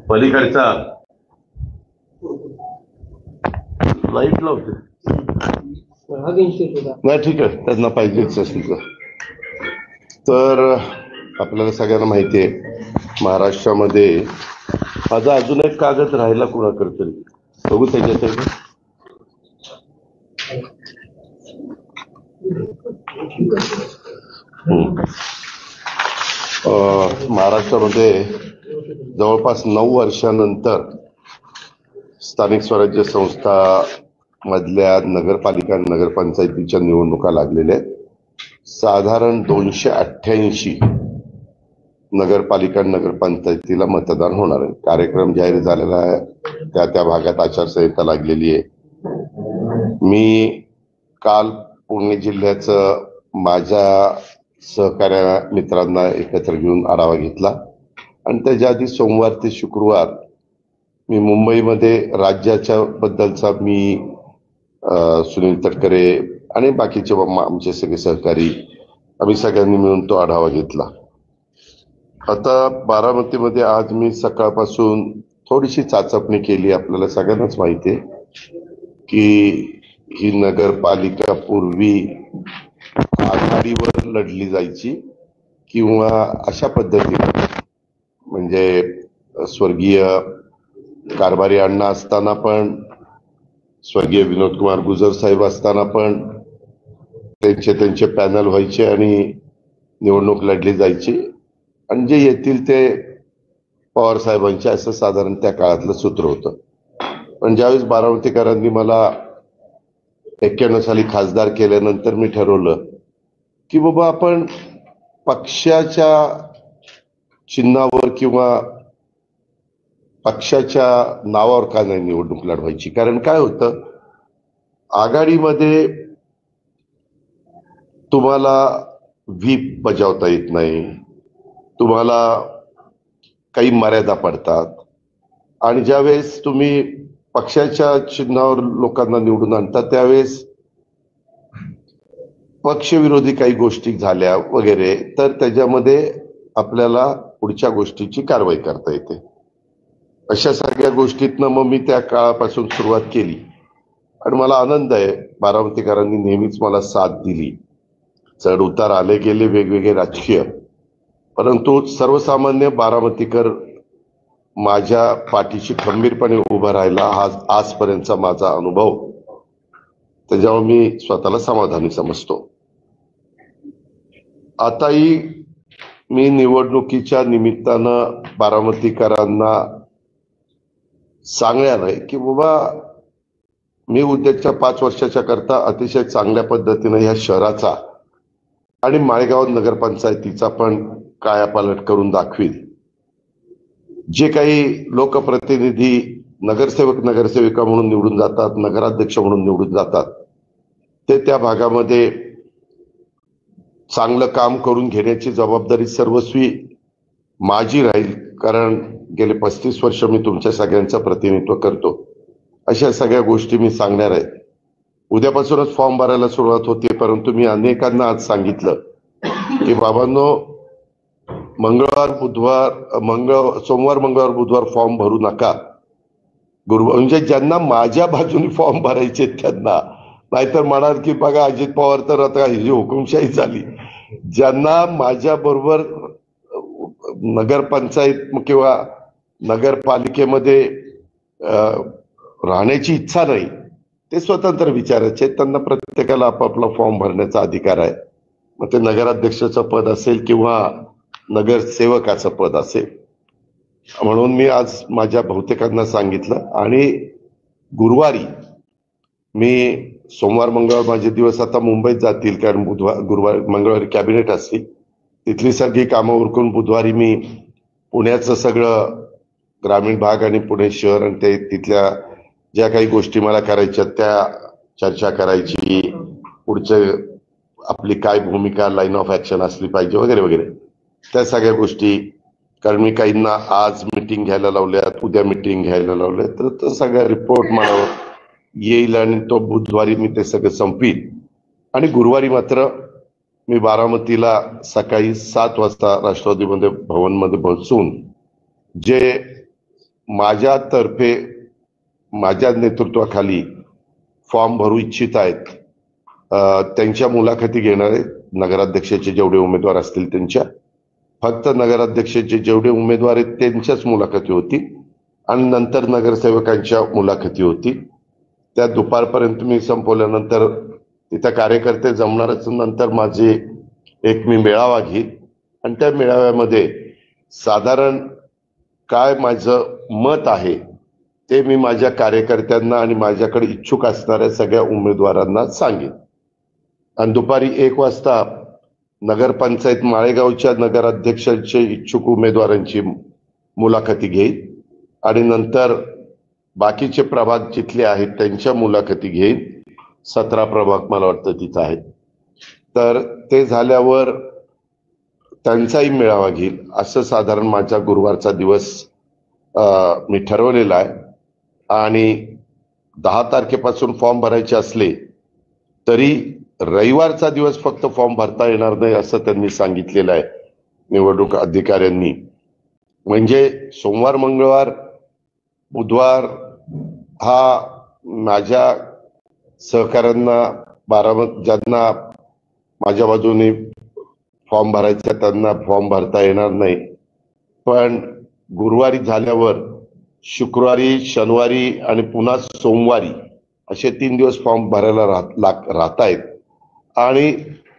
पलीकडचा लाईट लावते नाही, ठीक आहे, त्यांना पाहिजेच असेल तर. आपल्याला सगळ्यांना माहिती आहे महाराष्ट्रामध्ये माझा अजून एक कागद राहिला कुणाकडे तरी, बघू त्याच्यात. महाराष्ट्रामध्ये जवळपास 9 वर्षानंतर स्थानिक स्वराज्य संस्था मधल्या नगरपालिका नगरपंचायतीच्या निवडणुका लागलेल्या आहेत. साधारण 288 नगरपालिका नगरपंचायतीला मतदान होणार आहे. कार्यक्रम जाहीर झालेला आहे, त्या भागात आचारसंहिता लागलेली आहे. मी काल पुणे जिल्ह्याचं माझ्या सहकार्य मित्रांना एकत्र घेऊन आढावा घेतला आणि त्याच्या आधी सोमवार ते शुक्रवार मी मुंबईमध्ये राज्याच्या बद्दलचा मी सुनील तटकरे आणि बाकीचे आमचे सगळे सहकारी आम्ही सगळ्यांनी मिळून तो आढावा घेतला. आता बारामतीमध्ये आज मी सकाळपासून थोडीशी चाचपणी केली. आपल्याला सगळ्यांनाच माहिती आहे की ही नगरपालिका पूर्वी आघाडीवर लढली जायची किंवा अशा पद्धतीने, म्हणजे स्वर्गीय कारभारी अण्णा असताना पण, स्वर्गीय विनोद कुमार गुजर साहेब असताना पण त्यांचे पॅनल व्हायचे आणि निवडणूक लढली जायची आणि जे येतील ते पवार साहेबांचे, असं साधारण त्या काळातलं सूत्र होतं. पण ज्यावेळेस बारामतीकरांनी मला 91 साली खासदार केल्यानंतर मी ठरवलं की बाबा आपण पक्षाच्या चिन्हावर किंवा पक्षाच्या नावावर का नाही निवडणूक लढवायची. कारण काय होतं, आघाडीमध्ये तुम्हाला व्हीप बजावता येत नाही, तुम्हाला काही मर्यादा पडतात आणि ज्यावेळेस तुम्ही पक्षाच्या चिन्हावर लोकांना निवडून आणता त्यावेळेस पक्षविरोधी काही गोष्टी झाल्या वगैरे तर त्याच्यामध्ये आपल्याला पुढच्या गोष्टीची कारवाई करता येते. अशा सगळ्या गोष्टीतनं मग मी त्या काळापासून सुरुवात केली आणि मला आनंद आहे, बारामतीकरांनी नेहमीच मला साथ दिली. चढ उतार आले गेले वेगवेगळे राजकीय, परंतु सर्वसामान्य बारामतीकर माझ्या पाठीशी खंबीरपणे उभा राहिला हा आजपर्यंतचा माझा अनुभव. त्याच्यावर मी स्वतःला समाधानी समजतो. आताही मी निवडणुकीच्या निमित्तानं बारामतीकरांना सांगणार आहे की बाबा मी उद्याच्या 5 वर्षाच्या करता अतिशय चांगल्या पद्धतीने या शहराचा आणि माळेगाव नगरपंचायतीचा पण कायापालट करून दाखवील. जे काही लोकप्रतिनिधी नगरसेवक नगरसेविका म्हणून निवडून जातात, नगराध्यक्ष म्हणून निवडून जातात, ते त्या भागामध्ये चांगलं काम करून घेण्याची जबाबदारी सर्वस्वी माझी राहील. कारण गेले 35 वर्ष मी तुमच्या सगळ्यांचं प्रतिनिधित्व करतो. अशा सगळ्या गोष्टी मी सांगणार आहे. उद्यापासूनच फॉर्म भरायला सुरुवात होते, परंतु मी अनेकांना आज सांगितलं की बाबांनो, सोमवार मंगळवार बुधवार फॉर्म भरू नका. म्हणजे ज्यांना माझ्या बाजूने फॉर्म भरायचे त्यांना, नाहीतर म्हणाल की बघा अजित पवार तर आता ही हुकुमशाही झाली. ज्यांना माझ्या बरोबर नगरपंचायत किंवा नगरपालिकेमध्ये राहण्याची इच्छा नाही, ते स्वतंत्र विचारायचे. त्यांना प्रत्येकाला आपापला फॉर्म भरण्याचा अधिकार आहे. मग ते नगराध्यक्षाचं पद असेल किंवा नगरसेवकाचं पद असेल. म्हणून मी आज माझ्या बहुतेकांना सांगितलं आणि गुरुवारी मी सोमवार मंगळवार माझे दिवस आता मुंबईत जातील, कारण मंगळवारी कॅबिनेट असतील, तिथली सगळी कामं उरकून बुधवारी मी पुण्याचं सगळं ग्रामीण भाग आणि पुणे शहर आणि ते तिथल्या ज्या काही गोष्टी मला करायच्या त्या चर्चा करायची, पुढचे आपली काय भूमिका लाईन ऑफ ऍक्शन असली पाहिजे वगैरे वगैरे त्या सगळ्या गोष्टी. कारण मी काहींना आज मिटिंग घ्यायला लावल्यात, उद्या मिटिंग घ्यायला लावल्यात, तर तो सगळा रिपोर्ट मला येईल आणि तो बुधवारी मी ते सगळं संपील. आणि गुरुवारी मात्र मी बारामतीला सकाळी 7 वाजता राष्ट्रवादी भवनमध्ये बसून जे माझ्यातर्फे माझ्या नेतृत्वाखाली फॉर्म भरू इच्छित आहेत त्यांच्या मुलाखती घेणार आहेत. नगराध्यक्षाचे जेवढे उमेदवार असतील त्यांच्या, फक्त नगराध्यक्षाचे जेवढे उमेदवार आहेत त्यांच्याच मुलाखती होती आणि नंतर नगरसेवकांच्या मुलाखती होती. त्या दुपारपर्यंत मी संपवल्यानंतर तिथं कार्यकर्ते जमणारच. नंतर माझे एक मी मेळावा घेईन आणि त्या मेळाव्यामध्ये साधारण काय माझं मत आहे ते मी माझ्या कार्यकर्त्यांना आणि माझ्याकडे इच्छुक असणाऱ्या सगळ्या उमेदवारांना सांगेन. आणि दुपारी 1 वाजता नगरपंचायत माळेगावच्या नगराध्यक्षांचे इच्छुक उमेदवारांची मुलाखती घेईन आणि नंतर बाकीचे प्रभाग जिथले आहेत त्यांच्या मुलाखती घेईन. 17 प्रभाग मला वाटतं तिथं आहेत. तर ते झाल्यावर त्यांचाही मेळावा घेईल. असं साधारण माझा गुरुवारचा दिवस मी ठरवलेला आहे. आणि 10 तारखेपासून फॉर्म भरायचे असले तरी रविवारचा दिवस फक्त फॉर्म भरता येणार नाही असं त्यांनी सांगितलेलं आहे निवडणूक अधिकाऱ्यांनी. म्हणजे सोमवार, मंगळवार, बुधवार हा माझ्या सहकाऱ्यांना ज्यांना माझ्या बाजूने फॉर्म भरायचा त्यांना फॉर्म भरता येणार नाही. पण गुरुवारी झाल्यावर शुक्रवारी, शनिवारी आणि पुन्हा सोमवारी असे 3 दिवस फॉर्म भरायला राहत आहेत. आणि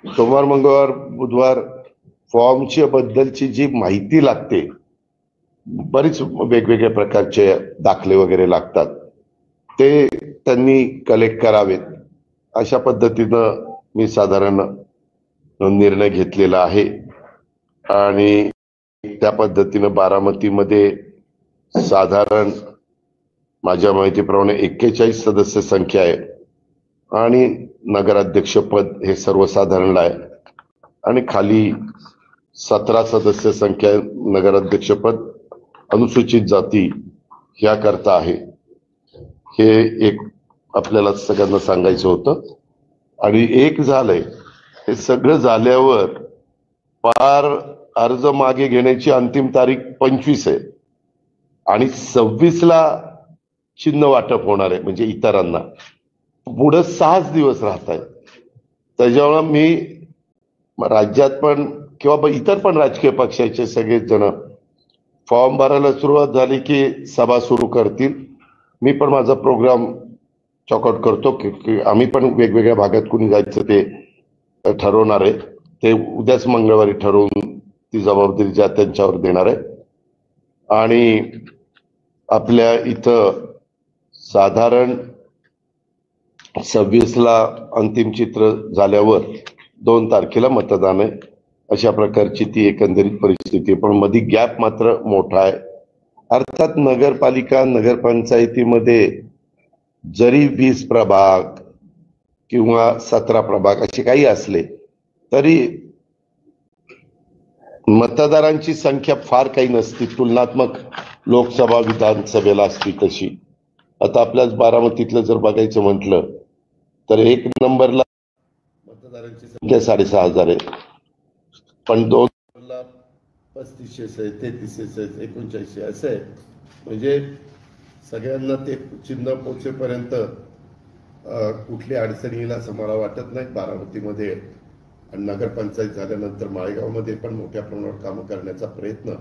सोमवार, मंगळवार, बुधवार फॉर्मच्या बद्दलची जी माहिती लागते, बरीच वेगवेगळ्या प्रकारचे दाखले वगैरे लागतात, ते त्यांनी कलेक्ट करावेत. अशा पद्धतीनं मी साधारण निर्णय घेतलेला आहे. आणि त्या पद्धतीनं बारामतीमध्ये साधारण माझ्या माहितीप्रमाणे 41 सदस्य संख्या आहे आणि नगराध्यक्ष पद हे सर्वसाधारण आहे आणि खाली 17 सदस्य संख्या नगराध्यक्ष पद अनुसूचित जाती ह्या करता आहे. हे एक आपल्याला सगळ्यांना सांगायचं होतं. आणि एक झालंय, हे सगळं झाल्यावर पार अर्ज मागे घेण्याची अंतिम तारीख 25 आहे आणि 26ला चिन्ह वाटप होणार आहे. म्हणजे इतरांना पुढे 6 दिवस राहत आहेत. त्याच्यामुळे मी राज्यात पण किंवा इतर पण राजकीय पक्षाचे सगळेच जण फॉर्म भरायला सुरुवात झाली की सभा सुरू करतील. मी पण माझा प्रोग्राम चॉकआउट करतो की आम्ही पण वेगवेगळ्या भागात कुणी जायचं ते ठरवणार आहे. ते उद्याच मंगळवारी ठरवून ती जबाबदारी ज्या त्यांच्यावर देणार आहे. आणि आपल्या इथं साधारण 26ला अंतिम चित्र झाल्यावर 2 तारखेला मतदान आहे. अशा प्रकारची ती एकंदरीत परिस्थिती आहे. पण मध्ये गॅप मात्र मोठा आहे. अर्थात नगरपालिका, नगरपंचायतीमध्ये जरी 20 प्रभाग किंवा 17 प्रभाग असे काही असले तरी मतदारांची संख्या फार काही नसती, तुलनात्मक लोकसभा विधानसभेला असती तशी. आता आपल्याच बारामतीतलं जर बघायचं म्हटलं तर 1 नंबरला मतदारांची संख्या 6,500 आहे, पण 2 नंबरला 3500 आहे, 3300 आहे, 3900 असं आहे. म्हणजे सगळ्यांना ते चिन्ह पोचेपर्यंत कुठली अडचणीला असं मला वाटत नाही बारामतीमध्ये. आणि नगरपंचायत झाल्यानंतर माळेगावमध्ये पण मोठ्या प्रमाणावर कामं करण्याचा प्रयत्न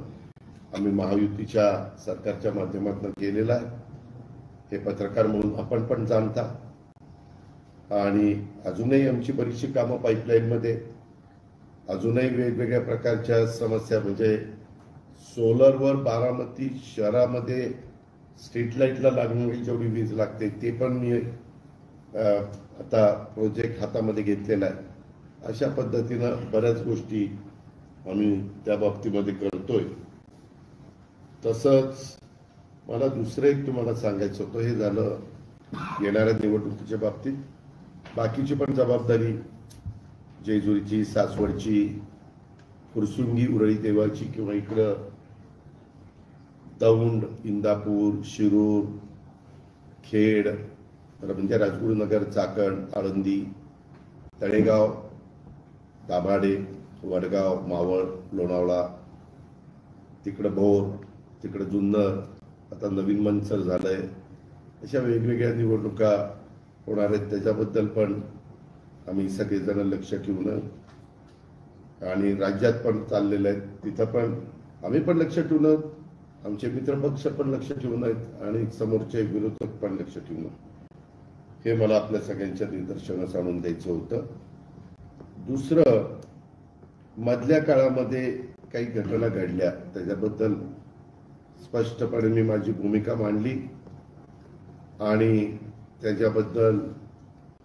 आम्ही महायुतीच्या सरकारच्या माध्यमातून केलेला आहे. हे पत्रकार म्हणून आपण पण जाणता. आणि अजूनही आमची बरीचशी कामं पाईपलाईनमध्ये, अजूनही वेगवेगळ्या प्रकारच्या समस्या, म्हणजे सोलरवर बारामती शहरामध्ये स्ट्रीट लाईटला लागणारी जेवढी वीज लागते ते पण मी आता प्रोजेक्ट हातामध्ये घेतलेला आहे. अशा पद्धतीनं बऱ्याच गोष्टी आम्ही त्या बाबतीमध्ये करतोय. तसंच मला दुसरं एक तुम्हाला सांगायचं होतं, हे झालं येणाऱ्या निवडणुकीच्या बाबतीत. बाकीची पण जबाबदारी जेजुरीची, सासवडची, फुरसुंगी, उरळी देवाची किंवा इकडं दौंड, इंदापूर, शिरूर, खेड, म्हणजे राजगुरुनगर, चाकण, आळंदी, तळेगाव, दाभाडे, वडगाव, मावळ, लोणावळा, तिकडं भोर, तिकडं जुन्नर, आता नवीन मंचर झालंय, अशा वेगवेगळ्या निवडणुका होणार आहेत, त्याच्याबद्दल पण आम्ही सगळेजण लक्ष ठेवून आणि राज्यात पण चाललेलं आहे तिथं पण आम्ही पण लक्ष ठेवून, आमचे मित्रपक्ष पण लक्ष ठेवून आहेत आणि समोरचे विरोधक पण लक्ष ठेवून, हे मला आपल्या सगळ्यांच्या निदर्शनास आणून द्यायचं होतं. दुसरं, मधल्या काळामध्ये काही घटना घडल्या त्याच्याबद्दल स्पष्टपणे मी माझी भूमिका मांडली आणि त्याच्याबद्दल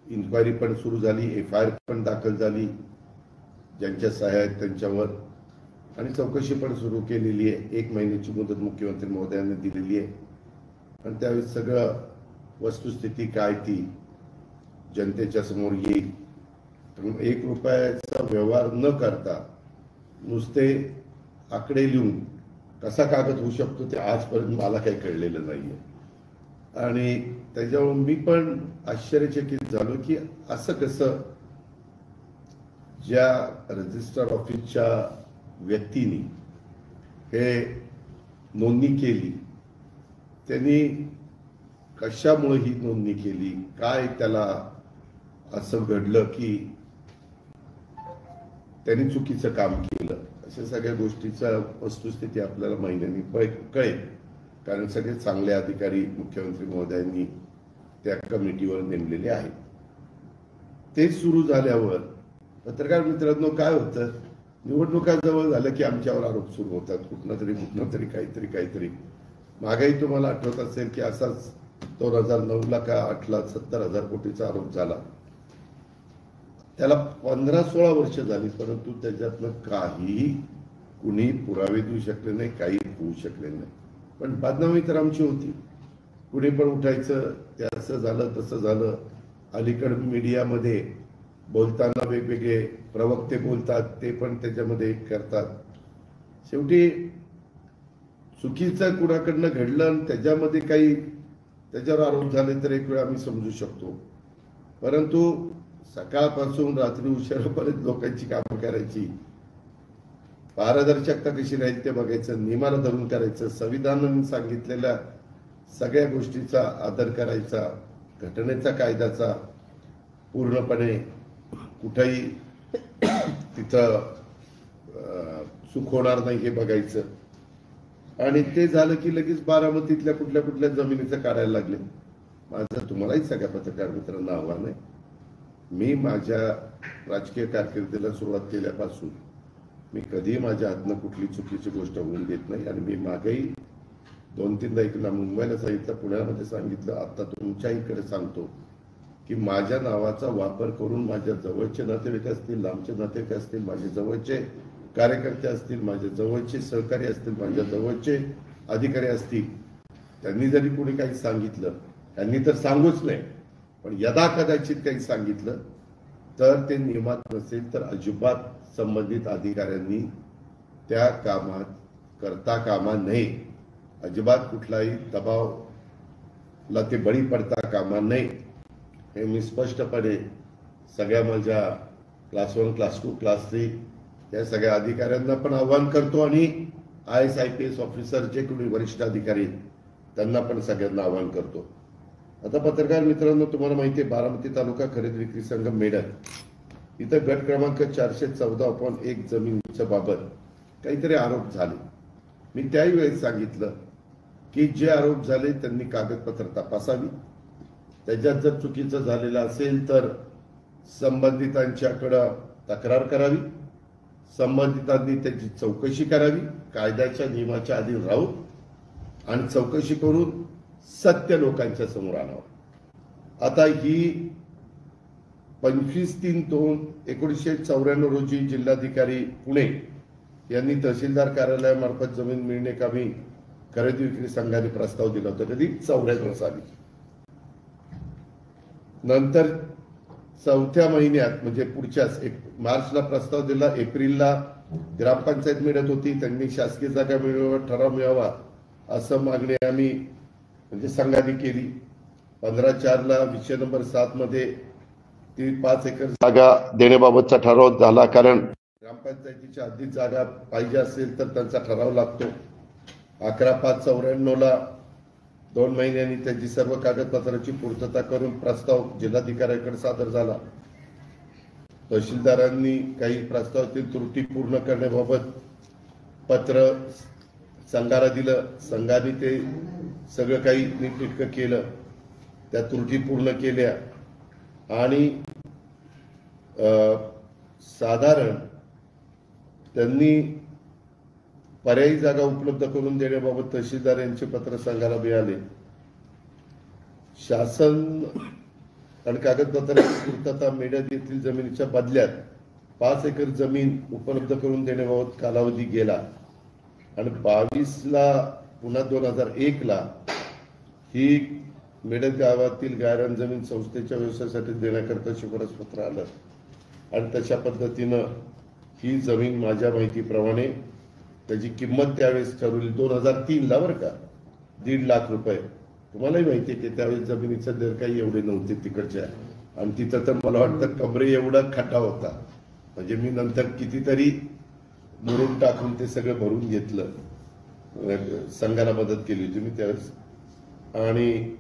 इन्क्वायरी पण सुरू झाली, FIR पण दाखल झाली ज्यांच्या सह्या आहेत त्यांच्यावर, आणि चौकशी पण सुरू केलेली आहे. 1 महिन्याची मुदत मुख्यमंत्री महोदयांनी दिलेली आहे आणि त्यावेळेस सगळं वस्तुस्थिती काय ती जनतेच्या समोर येईल. 1 रुपयाचा व्यवहार न करता नुसते आकडे लिहून कसा कागद होऊ शकतो ते आजपर्यंत मला काही कळलेलं नाहीये आणि त्याच्यावर मी पण आश्चर्यचकित झालो की असं कसं, ज्या रजिस्टर ऑफिसच्या व्यक्तीने हे नोंदणी केली त्यांनी कशामुळे ही नोंदणी केली, काय त्याला असं घडलं की त्यांनी चुकीचं काम केलं, अशा सगळ्या गोष्टीचा वस्तुस्थिती आपल्याला महिन्यांनी कळेल. कारण सगळे चांगले अधिकारी मुख्यमंत्री महोदयांनी त्या कमिटीवर नेमलेले आहेत. ते सुरू झाल्यावर पत्रकार मित्रांनो काय होतं, निवडणुका जवळ झाल्या की आमच्यावर आरोप सुरू होतात, कुठनं तरी काहीतरी. मागेही तुम्हाला आठवत असेल की असाच 2009ला का 8ला 70,000 कोटीचा आरोप झाला. त्याला 15-16 वर्ष झाली, परंतु त्याच्यातनं काहीही कुणी पुरावे देऊ शकले नाही, काही होऊ शकले नाही. पण बदनामी तर आमची होती. कुणी पण उठायचं, ते असं झालं तसं झालं. अलीकड मीडियामध्ये बोलताना वेगवेगळे प्रवक्ते बोलतात, ते पण त्याच्यामध्ये करतात. शेवटी चुकीचं कुणाकडनं घडलं आणि त्याच्यामध्ये काही त्याच्यावर आरोप झाले तर एक वेळ आम्ही समजू शकतो, परंतु सकाळपासून रात्री उशिरापर्यंत लोकांची कामं करायची, पारदर्शकता कशी राहील ते बघायचं, नियमाला धरून करायचं, संविधानाने सांगितलेल्या सगळ्या गोष्टीचा आदर करायचा, घटनेचा कायद्याचा पूर्णपणे कुठेही तिथं चूक होणार नाही हे बघायचं. आणि ते झालं की लगेच बारामतीतल्या कुठल्या जमिनीचं काढायला लागले. माझं तुम्हालाही सगळ्या पत्रकार मित्रांना आव्हान आहे, मी माझ्या राजकीय कारकिर्दीला सुरुवात केल्यापासून मी कधीही माझ्या हातनं कुठली चुकीची गोष्ट होऊन देत नाही. आणि मी मागेही 2-3दा इकडे मुंबईला सांगितलं, पुण्यामध्ये सांगितलं, आता तुमच्या इकडे सांगतो की माझ्या नावाचा वापर करून माझ्या जवळचे नातेवाईक असतील, लांबचे नातेवाईक असतील, माझे जवळचे कार्यकर्ते असतील, माझ्या जवळचे सहकारी असतील, माझ्या जवळचे अधिकारी असतील, त्यांनी जरी कोणी काही सांगितलं, त्यांनी तर सांगूच नाही, पण यदा कदाचित काही सांगितलं तर ते नियमात नसेल तर अजिबात संबंधित अधिकाऱ्यांनी त्या कामात करता कामा नये. अजिबात कुठलाही दबावला ते बळी पडता कामा नये, हे मी स्पष्टपणे सगळ्या माझ्या क्लास 1, क्लास 2, क्लास 3 या सगळ्या अधिकाऱ्यांना पण आव्हान करतो आणि IAS IPS ऑफिसर जे कोणी वरिष्ठ अधिकारी त्यांना पण सगळ्यांना आव्हान करतो. आता पत्रकार मित्रांनो, तुम्हाला माहिती आहे, बारामती तालुका खरेदी विक्री संघ मेडल इथं गट क्रमांक 414/1 जमिनीच्या बाबत काहीतरी आरोप झाले. मी त्याही वेळेस सांगितलं की जे आरोप झाले त्यांनी कागदपत्र तपासावी, त्याच्यात जर चुकीचं झालेलं असेल तर संबंधितांच्याकडं तक्रार करावी, संबंधितांनी त्याची चौकशी करावी, कायद्याच्या नियमाच्या अधीन राहून, आणि चौकशी करून सत्य लोकांच्या समोर आणावं. आता ही 25/3/1994 रोजी जिल्हाधिकारी पुणे यांनी तहसीलदार कार्यालयामार्फत जमीन मिळणे कामी खरेदी विक्री संघाने प्रस्ताव दिला होता. कधी 94 साली. नंतर 4थ्या महिन्यात म्हणजे पुढच्याच मार्चला प्रस्ताव दिला, एप्रिलला ग्रामपंचायत मिळत होती, त्यांनी शासकीय जागा मिळवा, ठराव मिळावा असं मागणी आम्ही म्हणजे संघाने केली. 15/4ला विषय नंबर 7 मध्ये ती 5 एकर जागा देण्याबाबतचा ठराव झाला, कारण ग्रामपंचायतीच्या अधिक जागा पाहिजे असेल तर त्यांचा ठराव लागतो. 11/5/94ला 2 महिन्यांनी त्याची सर्व कागदपत्रांची पूर्तता करून प्रस्ताव जिल्हाधिकाऱ्यांकडे सादर झाला. तहसीलदारांनी काही प्रस्तावातील त्रुटी पूर्ण करण्याबाबत पत्र संघाला दिलं. संघाने ते सगळं काही नीटनेटकं केलं, त्या त्रुटी पूर्ण केल्या आणि साधारण त्यांनी पर्यायी जागा उपलब्ध करून देण्याबाबत तहसीलदार यांचे पत्र संघाला मिळाले. शासन आणि कागदपत्रांची पूर्तता मेढ्यात येथील जमिनीच्या बदल्यात 5 एकर जमीन उपलब्ध करून देण्याबाबत कालावधी गेला आणि 22ला पुन्हा 2001ला ही मेढत गावातील गायरान जमीन संस्थेच्या व्यवसायासाठी देण्याकरता शिफारस पत्र आलं आणि तशा पद्धतीनं ही जमीन माझ्या माहितीप्रमाणे त्याची किंमत त्यावेळेस ठरवली 2003ला बरं का, 1.5 लाख रुपये. तुम्हालाही माहिती आहे की त्यावेळेस जमिनीचा दर काही एवढे नव्हते तिकडच्या, आणि तिथं तर मला वाटतं कमरे एवढा खड्डा होता. म्हणजे मी नंतर कितीतरी मुरुम टाकून ते सगळं भरून घेतलं, संघाला मदत केली होती मी त्यावेळेस. आणि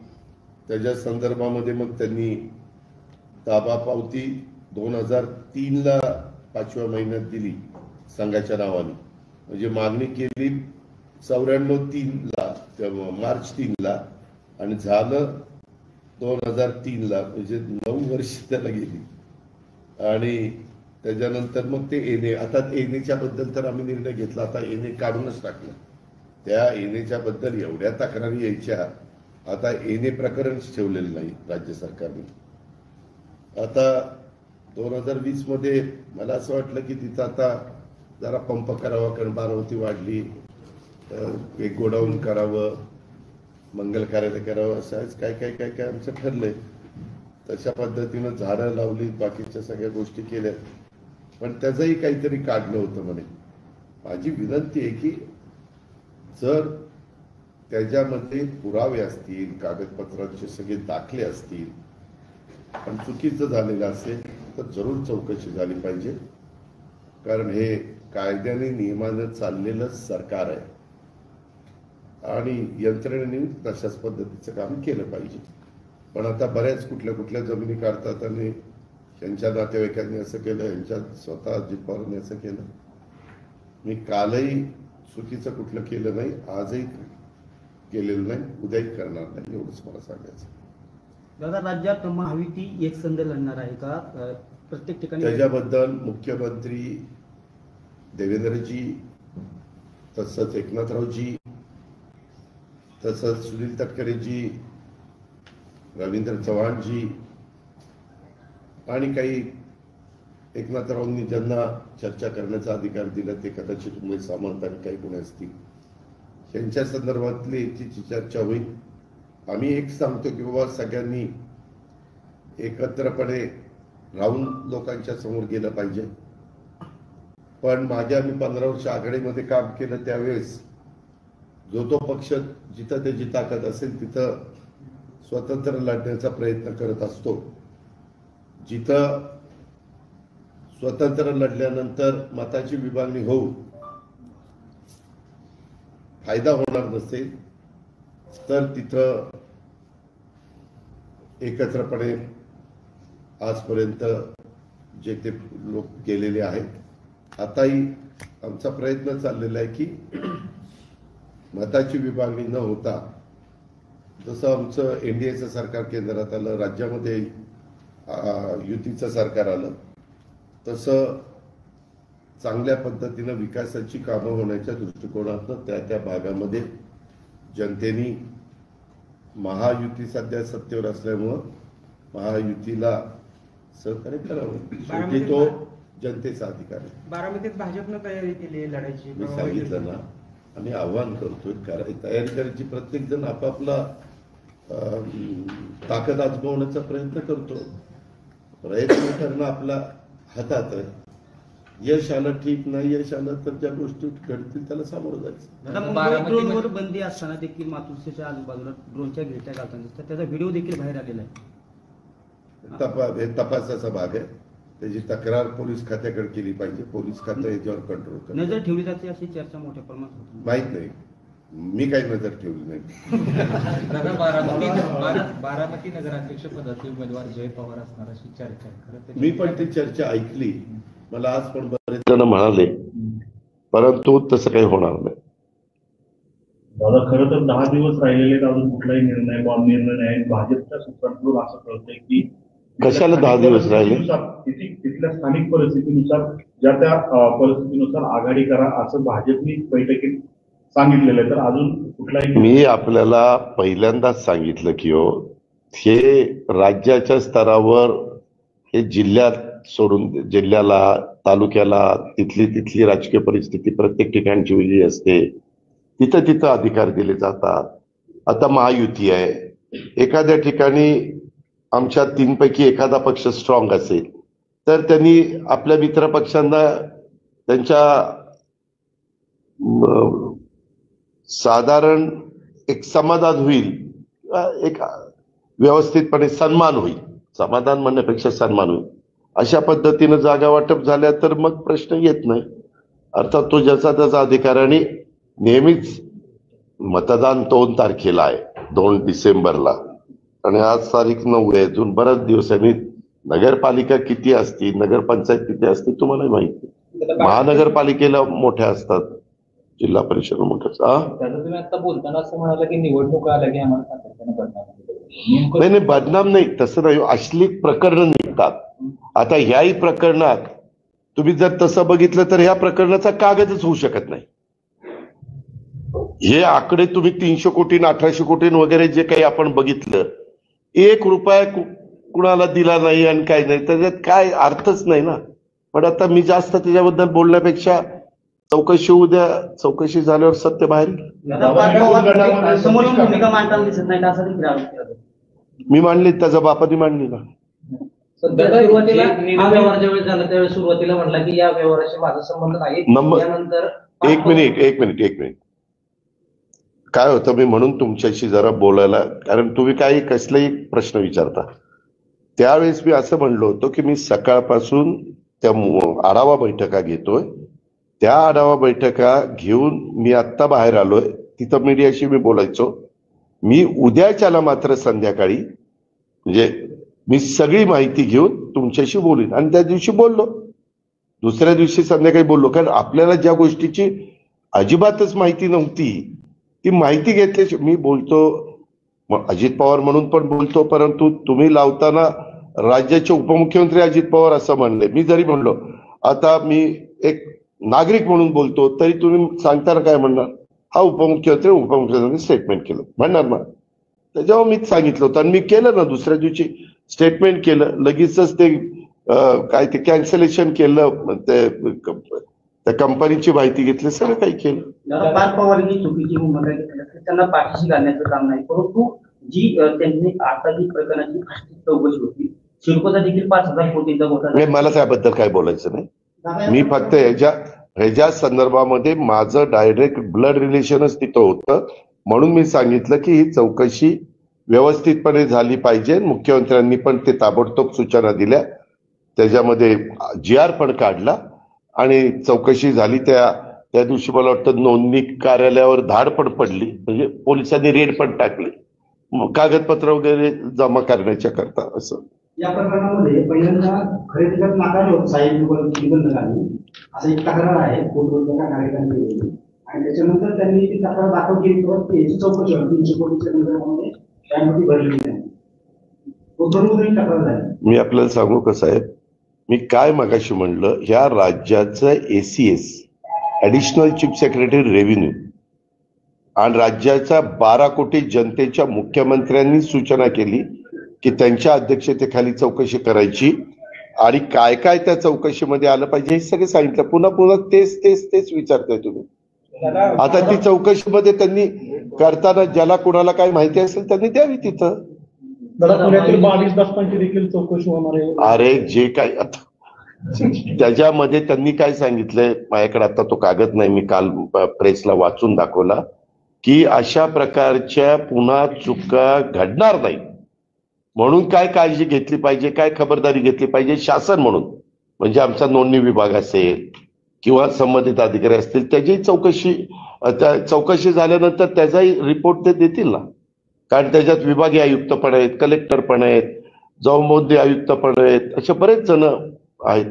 त्याच्या संदर्भामध्ये मग त्यांनी ताबा पावती 2003ला 5व्या महिन्यात दिली संघाच्या नावाने. म्हणजे मागणी केली 94-3ला मार्च 3ला आणि झालं 2003ला, म्हणजे 9 वर्ष त्याला गेली. आणि त्याच्यानंतर मग ते एनए, आता एनएच्या बद्दल तर आम्ही निर्णय घेतला, आता एनए काढूनच टाकलं. त्या एनएच्या बद्दल एवढ्या तक्रारी यायच्या, आता एनए प्रकरणच ठेवलेलं नाही राज्य सरकारने. आता 2020 मध्ये मला असं वाटलं की तिथं आता जरा पंप करावा, कारण बारामती वाढली, एक गोडाऊन करावं, मंगल कार्यालय करावं, असं काय काय काय काय आमचं ठरलंय. तशा पद्धतीनं झाडं लावली, बाकीच्या सगळ्या गोष्टी केल्या, पण त्याचंही काहीतरी काढलं होतं म्हणे. माझी विनंती आहे की जर त्याच्यामध्ये पुरावे असतील, कागदपत्रांचे सगळे दाखले असतील, पण चुकीचं झालेलं असेल तर जरूर चौकशी झाली पाहिजे. कारण हे कायद्याने नियमानं चाललेलं सरकार आहे आणि यंत्रणेने तशाच पद्धतीचं काम केलं पाहिजे. पण आता बऱ्याच कुठल्या जमिनी काढतात आणि त्यांच्या नातेवाईकांनी असं केलं, यांच्या स्वतः अजित पवारांनी असं केलं. मी कालही चुकीचं कुठलं केलं नाही, आजही केलेलं नाही, उद्याही करणार नाही, एवढंच मला सांगायचं. दादा, राज्यात महायुती एकसंध लढणार आहे का प्रत्येक ठिकाणी? त्याच्याबद्दल मुख्यमंत्री देवेंद्रजी, तसंच एकनाथरावजी, तसंच सुनील तटकरेजी, रवींद्र चव्हाणजी आणि काही एकनाथरावांनी ज्यांना चर्चा करण्याचा अधिकार दिला ते कदाचित उमेश सामंत आणि काही कोणी असतील, त्यांच्या संदर्भातली याची चर्चा होईल. आम्ही एक सांगतो की बाबा सगळ्यांनी एकत्रपणे राहून लोकांच्या समोर गेलं पाहिजे. पण माझ्या मी 15 वर्ष आघाडीमध्ये काम केलं त्यावेळेस जो तो पक्ष जिथं त्याची ताकद असेल तिथं स्वतंत्र लढण्याचा प्रयत्न करत असतो. जिथं स्वतंत्र लढल्यानंतर मताची विभागणी होऊन फायदा होणार नसेल तर तिथं एकत्रपणे आजपर्यंत जे ते लोक गेलेले आहेत, आताही आमचा प्रयत्न चाललेला आहे की मताची विभागणी न होता, जसं आमचं एनडीएचं सरकार केंद्रात आलं, राज्यामध्ये युतीचं सरकार आलं, तसं चांगल्या पद्धतीनं विकासाची कामं होण्याच्या दृष्टिकोनातून त्या भागामध्ये जनतेने महायुती सध्या सत्तेवर असल्यामुळं महायुतीला सहकार्य करावं. शेवटी तो जनतेचा अधिकार आहे. बारामतीत भाजपनं तयारी केली आहे लढायची, मी सांगितलं ना, आम्ही आव्हान करतोय, तयारी करायची. प्रत्येक जण आपापला ताकद आजमावण्याचा प्रयत्न करतो. प्रयत्न करणं आपल्या हातात आहे. यश आलं ठीक, नाही यश आलं तर ज्या गोष्टी घडतील त्याला सामोरं जायचं. ड्रोनवर बंदी असताना देखील मातुरसेच्या आजूबाजूला ड्रोनच्या गिरट्या घालताना त्याचा व्हिडिओ देखील बाहेर आलेला आहे. हे तपासाचा भाग आहे. त्याची तक्रार पोलीस खात्याकडे केली पाहिजे. पोलीस खातं याच्यावर कंट्रोल करतं. नजर ठेवली जाते अशी चर्चा मोठ्या प्रमाणात होती. माहित नाही, मी काही नजर ठेवली नाही. दादा बारामती नगराध्यक्ष पदाचे उमेदवार जय पवार असणार अशी चर्चा आहे. खरं तर मी पण ती चर्चा ऐकली, मला आज पण बरेच जण म्हणाले, परंतु तसं काही होणार नाही. दादा खरं तर 10 दिवस राहिलेले आहेत, अजून कुठलाही निर्णय नाही. भाजपच्या सूत्रांकडून असं कळतंय की कशाला 10 दिवस राहिले? तिथल्या स्थानिक परिस्थितीनुसार ज्या त्या परिस्थितीनुसार आघाडी करा असं भाजपने बैठकीत सांगितलेलं आहे. तर अजून कुठलाही मी आपल्याला पहिल्यांदाच सांगितलं की हो, हे राज्याच्या स्तरावर हे जिल्ह्यात सोडून जिल्ह्याला, तालुक्याला तिथली राजकीय परिस्थिती प्रत्येक ठिकाणची वेगळी असते. तिथं अधिकार दिले जातात. आता महायुती आहे, एखाद्या ठिकाणी आमच्या 3 पैकी एखादा पक्ष स्ट्रॉंग असेल तर त्यांनी आपल्या मित्र पक्षांना त्यांच्या साधारण एक समाधान होईल, एक व्यवस्थितपणे सन्मान होईल, समाधान म्हणण्यापेक्षा सन्मान होईल, अशा पद्धतीनं जागा वाटप झाल्या तर मग प्रश्न येत नाही. अर्थात तो ज्याचा त्याचा अधिकाराने नेहमीच मतदान 2 तारखेला आहे, 2 डिसेंबरला, आणि आज तारीख 9 आहे, अजून बराच दिवसांनी नगरपालिका किती असती, नगरपंचायत किती असते तुम्हाला माहिती. महानगरपालिकेला मोठ्या असतात, जिल्हा परिषद मोठ्या. तुम्ही आता बोलताना असं म्हणाला की निवडणूक आल्या की आम्हाला सातत्यानं बदनाम. नाही, बदनाम नाही, तसं नाही. अश्लील प्रकरण निघतात. आता ह्याही प्रकरणात तुम्ही जर तसं बघितलं तर ह्या प्रकरणाचा कागदच होऊ शकत नाही. हे आकडे तुम्ही 300 कोटी 1800 कोटी वगैरे जे काही आपण बघितलं, 1 रुपया कुणाला दिला नाही आणि काही नाही, त्याच्यात काय अर्थच नाही ना. पण आता मी जास्त त्याच्याबद्दल बोलण्यापेक्षा चौकशी झाल्यावर सत्य बाहेर. समोर भूमिका मांडताना दिसत नाही असं देखील आरोप केला जातो. मी मांडली, त्याच्या बापाने मांडली ना. सुरुवातीला हा व्यवहार ज्यावेळेस झाला त्यावेळेस सुरुवातीला म्हटला की या व्यवहाराशी माझा संबंध नाही. त्यानंतर एक मिनिट काय होतं, मी म्हणून तुमच्याशी जरा बोलायला, कारण तुम्ही काही कसलाही प्रश्न विचारता. त्यावेळेस मी असं म्हणलो होतो की मी सकाळपासून त्या आढावा बैठका घेतोय, त्या आढावा बैठका घेऊन मी आत्ता बाहेर आलोय, तिथं मीडियाशी मी बोलायचो. मी उद्याच्याला मात्र संध्याकाळी म्हणजे मी सगळी माहिती घेऊन तुमच्याशी बोलीन, आणि त्या दिवशी बोललो, दुसऱ्या दिवशी संध्याकाळी बोललो. कारण आपल्याला ज्या गोष्टीची अजिबातच माहिती नव्हती ती माहिती घेतल्याशी मी बोलतो. अजित पवार म्हणून पण बोलतो, परंतु तुम्ही लावताना राज्याचे उपमुख्यमंत्री अजित पवार असं म्हणले. मी जरी म्हणलो आता मी एक नागरिक म्हणून बोलतो, तरी तुम्ही सांगताना काय म्हणणार, हा उपमुख्यमंत्री स्टेटमेंट केलं म्हणणार ना. त्याच्यावर मीच सांगितलं होतं आणि मी केलं ना, दुसऱ्या दिवशी स्टेटमेंट केलं, लगेचच ते काय ते कॅन्सलेशन केलं, त्या कंपनीची माहिती घेतली, सगळं काही केलं. पार्थ पवारांनी चुकीची भूमिका घेतली, त्यांना पाठीशी घालण्याचं काम नाही, परंतु जी त्यांनी आता जी प्रकरणाची चौकशी होती, शिरकोचा देखील 5,000 कोटींचा घोटाळा. मला त्याबद्दल काय बोलायचं नाही. मी फक्त ह्याच्या संदर्भामध्ये माझं डायरेक्ट ब्लड रिलेशनच तिथं होतं, म्हणून मी सांगितलं की ही चौकशी व्यवस्थितपणे झाली पाहिजे. मुख्यमंत्र्यांनी पण ते ताबडतोब सूचना दिल्या, त्याच्यामध्ये GR पण काढला आणि चौकशी झाली. त्या दिवशी मला वाटतं नोंदणी कार्यालयावर धाड पण पडली, म्हणजे पोलिसांनी रेड पण टाकली कागदपत्र वगैरे जमा करण्याच्या करता. असं या प्रकरणामध्ये पहिल्यांदा खरेदी करत नाकारले होते साहेब निबंध झाली असं एक तक्रार आहे कोर्टाच्या कार्यकारिणी, आणि त्याच्यानंतर त्यांनी ती तक्रार दाखल केली, परत याची चौकशी होती 300 कोटीच्या निधनामध्ये त्यामध्ये भरलेली नाही. तक्रार झाली. मी आपल्याला सांगू का साहेब, मी काय मगाशी म्हणलं, ह्या राज्याचं ACS additional chief secretary revenue आणि राज्याच्या 12 कोटी जनतेच्या मुख्यमंत्र्यांनी सूचना केली की त्यांच्या अध्यक्षतेखाली चौकशी करायची, आणि काय काय त्या चौकशीमध्ये आलं पाहिजे हे सगळं सांगितलं. पुन्हा तेच विचारताय तुम्ही. आता ती चौकशीमध्ये त्यांनी करताना ज्याला कुणाला काय माहिती असेल त्यांनी द्यावी तिथं. पुण्यातील 22 दशकांची देखील चौकशी होणार आहे. अरे जे काय आता त्याच्यामध्ये त्यांनी काय सांगितलंय, माझ्याकडे आता तो कागद नाही, मी काल प्रेसला वाचून दाखवला की अशा प्रकारच्या पुन्हा चुका घडणार नाही म्हणून काय काळजी घेतली पाहिजे, काय खबरदारी घेतली पाहिजे शासन म्हणून, म्हणजे आमचा नोंदणी विभाग असेल किंवा संबंधित अधिकारी असतील त्याची चौकशी त्या चौकशी झाल्यानंतर त्याचाही रिपोर्ट ते देतील ना, कारण त्याच्यात विभागीय आयुक्त पण आहेत, कलेक्टर पण आहेत, जौमोद्दी आयुक्त पण आहेत, असे बरेच जण आहेत.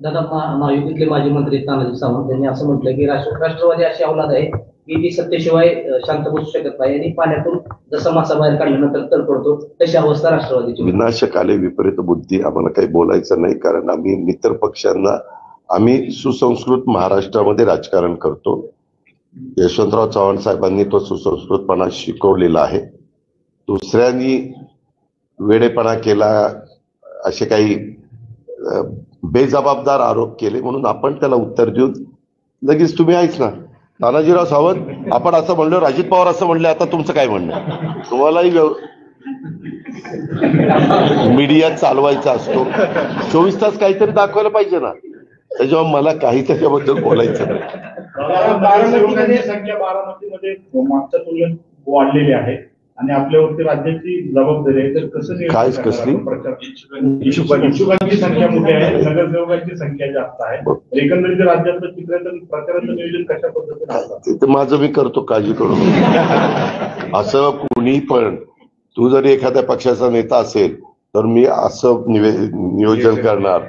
दादा महायुतीतले माजी मंत्री तानाजी सावंत यांनी असं म्हटलं की राष्ट्रवादी अशी अवलाद आहे की ती सत्तेशिवाय शांत बसू शकत नाही आणि पाण्यातून जसं मासा बाहेर काढल्यानंतर तल पडतो तशी अवस्था राष्ट्रवादीची. विनाशकाले विपरीत बुद्धी, आम्हाला काही बोलायचं नाही, कारण आम्ही मित्र पक्षांना, आम्ही सुसंस्कृत महाराष्ट्रामध्ये राजकारण करतो. यशवंतराव चव्हाण साहेबांनी तो सुसंस्कृतपणा शिकवलेला आहे. दुसऱ्यांनी वेडेपणा केला, असे काही बेजबाबदार आरोप केले म्हणून आपण त्याला उत्तर देऊन लगेच तुम्ही आहेच ना तानाजीराव सावंत, आपण असं म्हणलो, अजित पवार असं म्हणले, आता तुमचं काय म्हणणं? तुम्हालाही मीडिया चालवायचा असतो, 24 तास काहीतरी दाखवायला पाहिजे ना, त्याच्यामुळे मला काही त्याच्याबद्दल बोलायचं नाही. संख्या बारामतीमध्ये मागच्या तुलनेत वाढलेली आहे आणि आपल्यावरती राज्याची जबाबदारी आहे, तर कसं काय कसली इच्छुकांची संख्या मोठी आहे, नगरसेवकांची संख्या जास्त आहे, एकंदरीत राज्यातलं चित्राचं प्रचाराचं नियोजन कशा पद्धतीने? ते माझं मी करतो, काळजी करू नका. असं कुणी पण, तू जरी एखाद्या पक्षाचा नेता असेल तर मी असं नियोजन करणार.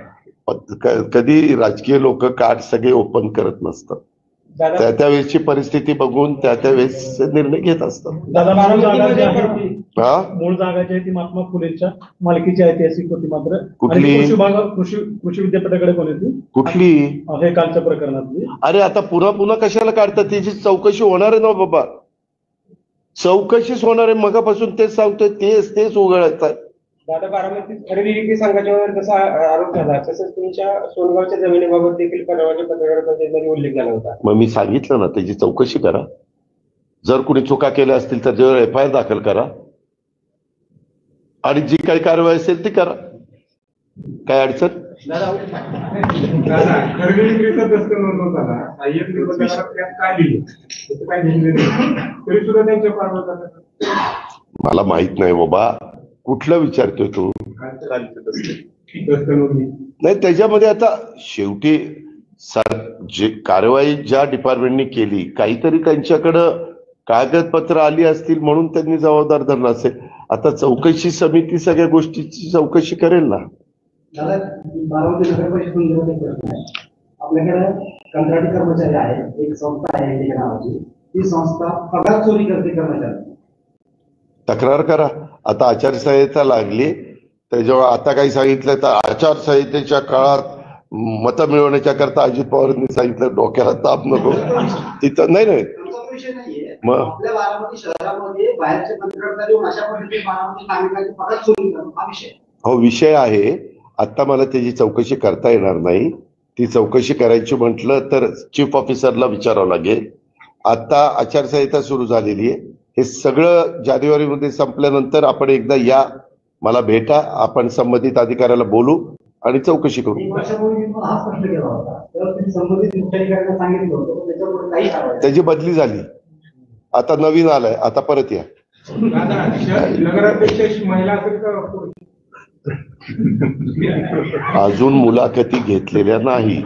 कधी राजकीय लोक कार्ड सगळे ओपन करत नसतात, त्या त्यावेळेसची परिस्थिती बघून त्या त्यावेळेस निर्णय घेत असतात. मूळ जागा जी आहे ती महात्मा फुलेंच्या मालकीची ऐतिहासिक होती, मात्र कुठली कृषी विद्यापीठाकडे कोण होती? कुठली? हे कालच्या प्रकरणातली. अरे आता पुन्हा कशाला काढतात? त्याची चौकशी होणार आहे ना बाबा, चौकशीच होणार आहे. मगापासून तेच सांगतोय, तेच उघडायचं आहे. दादा बारामती खरेदी विक्री संघाच्यावर जसा आरोप झाला तसंच तुमच्या सोनगावच्या जमिनीबाबत देखील परवाच्या पत्रकार परिषदेमध्ये उल्लेख झाला होता. मग मी सांगितलं ना, त्याची चौकशी करा. जर कुणी चुका केल्या असतील तर त्यावर FIR दाखल करा आणि जी काही कारवाई असेल ती करा. काय अडचण? खरेदी विक्रीचा दस्त नोंदवताना सहाय्यक निबंधकात काय लिहिलं तरी सुद्धा त्यांच्या कारवाई मला माहित नाही बाबा, कुठलं विचारतोय तू? नाही, त्याच्यामध्ये आता शेवटी जे कारवाई ज्या डिपार्टमेंटनी केली, काहीतरी त्यांच्याकडं कागदपत्र आली असतील म्हणून त्यांनी जबाबदार धरला असेल. आता चौकशी समिती सगळ्या गोष्टीची चौकशी करेल ना. बारामती नगर परिषदेमध्ये प्रश्न आहे. आपल्याकडे कंत्राटी कर्मचारी आहेत, एक संस्था आहे त्या नावाची, ती संस्था पगार चोरी करते कर्मचारी. तक्रार करा. आता आचारसंहिता लागली, त्याच्यावर आता काही सांगितलं तर आचारसंहितेच्या काळात मतं मिळवण्याच्या करता अजित पवारांनी सांगितलं डोक्याला ताप नको तिथं. नाही विषय नाहीये, मग आपल्या बारामती शहरामध्ये बाहेरचे कंत्राटदार येऊन अशा पद्धतीने बारामती नागरिकांची पगार चोरी करतात, हा विषय. हो, विषय आहे. आता मला त्याची चौकशी करता येणार नाही. ती चौकशी करायची म्हटलं तर चीफ ऑफिसरला विचारावं लागेल. आता आचारसंहिता सुरू झालेली आहे. हे सगळं जानेवारीमध्ये संपल्यानंतर आपण एकदा या, मला भेटा, आपण संबंधित अधिकाऱ्याला बोलू आणि चौकशी करू. हा प्रश्न केला होता, तर तुम्ही संबंधित मुख्याधिकाऱ्यांना सांगितलं होतं, त्याच्यापुढे काही कारवाई. त्याची बदली झाली, आता नवीन आलाय, आता परत या. नगराध्यक्ष महिला असेल का? अजून मुलाखती घेतलेल्या नाही.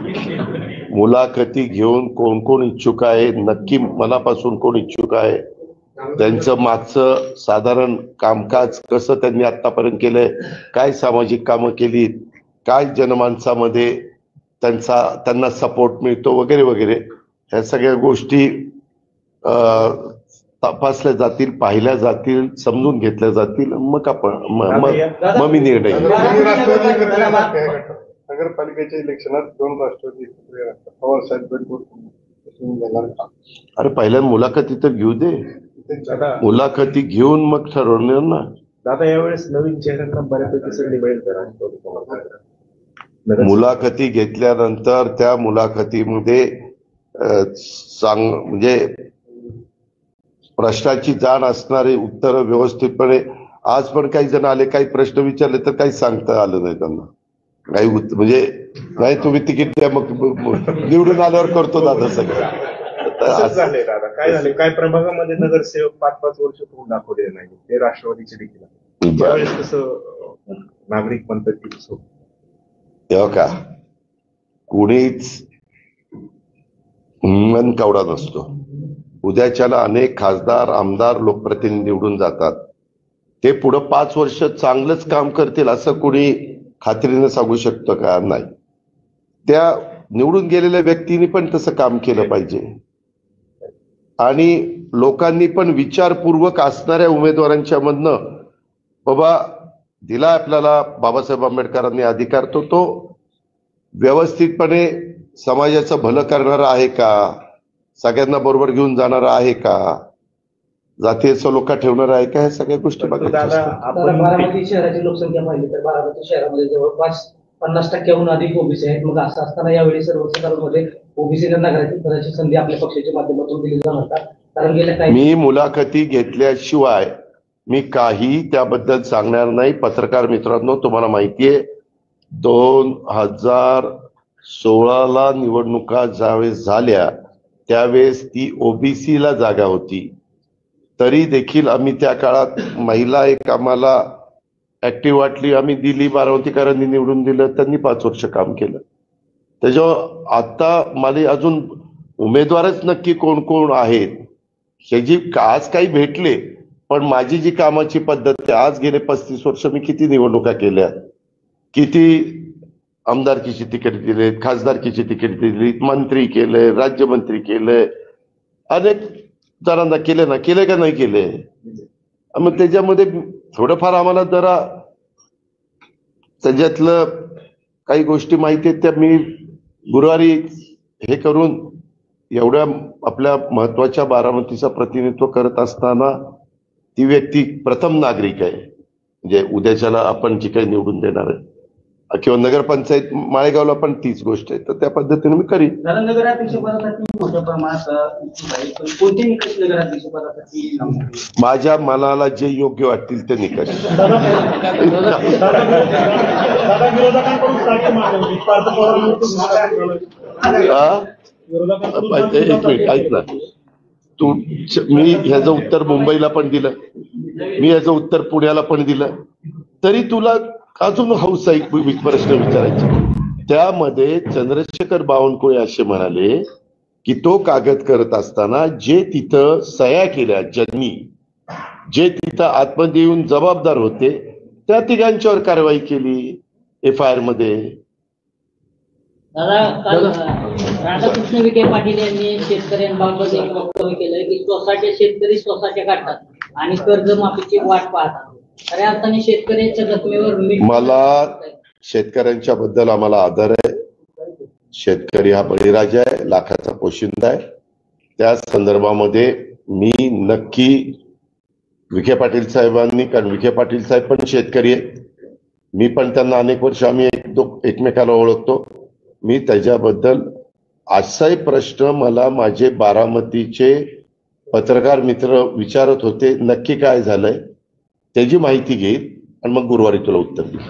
मुलाखती घेऊन कोण कोण इच्छुक आहे, नक्की मनापासून कोण इच्छुक आहे, त्यांचं मागचं साधारण कामकाज कसं त्यांनी आतापर्यंत केलंय, काय सामाजिक कामं केली, काय जनमानसामध्ये त्यांना सपोर्ट मिळतो वगैरे वगैरे, ह्या सगळ्या गोष्टी तपासल्या जातील, पाहिल्या जातील, समजून घेतल्या जातील. मग मग मी निर्णय. नगरपालिकेच्या इलेक्शनात 2 राष्ट्रवादी पवार साहेब. अरे पहिल्यांदा मुलाखती तर घेऊ दे, मुलाखती घेऊन मग ठरवणार ना. दादा यावेळेस नवीन चेहऱ्यांना बऱ्यापैकी संधी मिळेल का? मुलाखती घेतल्यानंतर त्या मुलाखतीमध्ये म्हणजे प्रश्नाची जाण असणारे उत्तर व्यवस्थितपणे. आज पण काही जण आले, काही प्रश्न विचारले तर काही सांगता आलं नाही त्यांना, काही म्हणजे नाही तुम्ही तिकीट द्या, मग निवडून आल्यावर करतो दादा सगळं. झालंय दादा, काय झाले, काय प्रभागामध्ये नगरसेवक 5-5 वर्ष करून दाखवले नाही, ते राष्ट्रवादीचे देखील. त्यावेळेस कसं नागरिक म्हणतात की तेव्हा का कुणीच मन कवडा नसतो. उद्याच्याला अनेक खासदार आमदार लोकप्रतिनिधी निवडून जातात, ते पुढं 5 वर्ष चांगलंच काम करतील असं कोणी खात्रीने सांगू शकतं का? नाही. त्या निवडून गेलेल्या व्यक्तींनी पण तसं काम केलं पाहिजे आणि लोकांनी पण विचारपूर्वक असणाऱ्या उमेदवारांच्या मधनं बाबा दिला आपल्याला बाबासाहेब आंबेडकरांनी अधिकार, तो व्यवस्थितपणे समाजाचं भलं करणारा आहे का, सगळ्यांना बरोबर घेऊन जाणारा आहे का, जातीय सलोखा ठेवणारा आहे का, ह्या सगळ्या गोष्टी बघायच्या दादा असतात. आपण बारामती शहराची लोकसंख्या पाहिली तर बारामती शहरामध्ये जवळपास 50% अधिक ओबीसी आहेत. मग असं असताना यावेळी सर्वसाधारणमध्ये ओबीसी नगराची संधी आपल्या पक्षाच्या माध्यमातून दिली जाणार का? कारण गेल्या काही मी मुलाखती घेतल्याशिवाय मी काही त्याबद्दल सांगणार नाही. पत्रकार मित्रांनो, तुम्हाला माहितीये 2016ला निवडणुका ज्यावेळेस झाल्या त्यावेळेस ती ओबीसीला जागा होती, तरी देखील आम्ही त्या काळात महिला एक आम्हाला ऍक्टिव्ह वाटली, आम्ही दिली. बारामतीकरांनी निवडून दिलं, त्यांनी 5 वर्ष काम केलं. त्याच्यावर आता मला अजून उमेदवारच नक्की कोण कोण आहेत ह्याची आज काही भेटले, पण माझी जी कामाची पद्धत आहे, आज गेले 35 वर्ष मी किती निवडणुका केल्या, किती आमदारकीची तिकीट दिले, खासदारकीची तिकीट दिली, मंत्री केले, राज्यमंत्री केले, अनेक जणांना केले ना, केले का नाही केले. मग त्याच्यामध्ये थोडंफार आम्हाला जरा त्याच्यातलं काही गोष्टी माहिती आहेत, त्या मी गुरुवारी हे करून एवढ्या आपल्या महत्वाच्या बारामतीचं प्रतिनिधित्व करत असताना ती व्यक्ती प्रथम नागरिक आहे, म्हणजे उद्याच्याला आपण जी काही निवडून देणार आहे किंवा नगरपंचायत माळेगावला पण तीच गोष्ट आहे, तर त्या पद्धतीने मी करीन. दादा नगराध्यक्ष पदासाठी मोठ्या प्रमाणात इच्छुक आहे, पण कोणते निकष नगराध्यक्ष पदासाठी माझ्या मनाला जे योग्य वाटतील ते निकष. दादा विरोधकांकडून साक्ष मागवली. पार्थ पवारांनी एक मिनिट ऐक ना, मी ह्याचं उत्तर मुंबईला पण दिलं, मी ह्याचं उत्तर पुण्याला पण दिलं, तरी तुला अजून हौस आहे प्रश्न विचारायचे. त्यामध्ये चंद्रशेखर बावनकुळे असे म्हणाले की तो कागद करत असताना जे तिथं सह्या केल्या, ज्यांनी जे तिथं आतमध्ये येऊन जबाबदार होते त्या तिघांच्यावर कारवाई केली FIR मध्ये. दादा काल राधाकृष्ण विखे पाटील यांनी शेतकऱ्यांबाबत एक वक्तव्य केलं की स्वतःचे शेतकरी स्वतःच्या काढतात आणि कर्जमाफीची वाट पाहतात. खऱ्या अर्थाने शेतकऱ्यांच्या जखमेवर मला शेतकऱ्यांच्या बद्दल आम्हाला आदर आहे. शेतकरी हा बळीराजा आहे, लाखाचा पोशिंदा आहे. त्या संदर्भामध्ये मी नक्की विखे पाटील साहेबांनी, कारण विखे पाटील साहेब पण शेतकरी आहेत, मी पण त्यांना अनेक वर्ष आम्ही एकमेकाला ओळखतो. मी त्याच्याबद्दल असाही प्रश्न मला माझे बारामतीचे पत्रकार मित्र विचारत होते, नक्की काय झालंय त्याची माहिती घेईल आणि मग गुरुवारी तुला उत्तर देईल.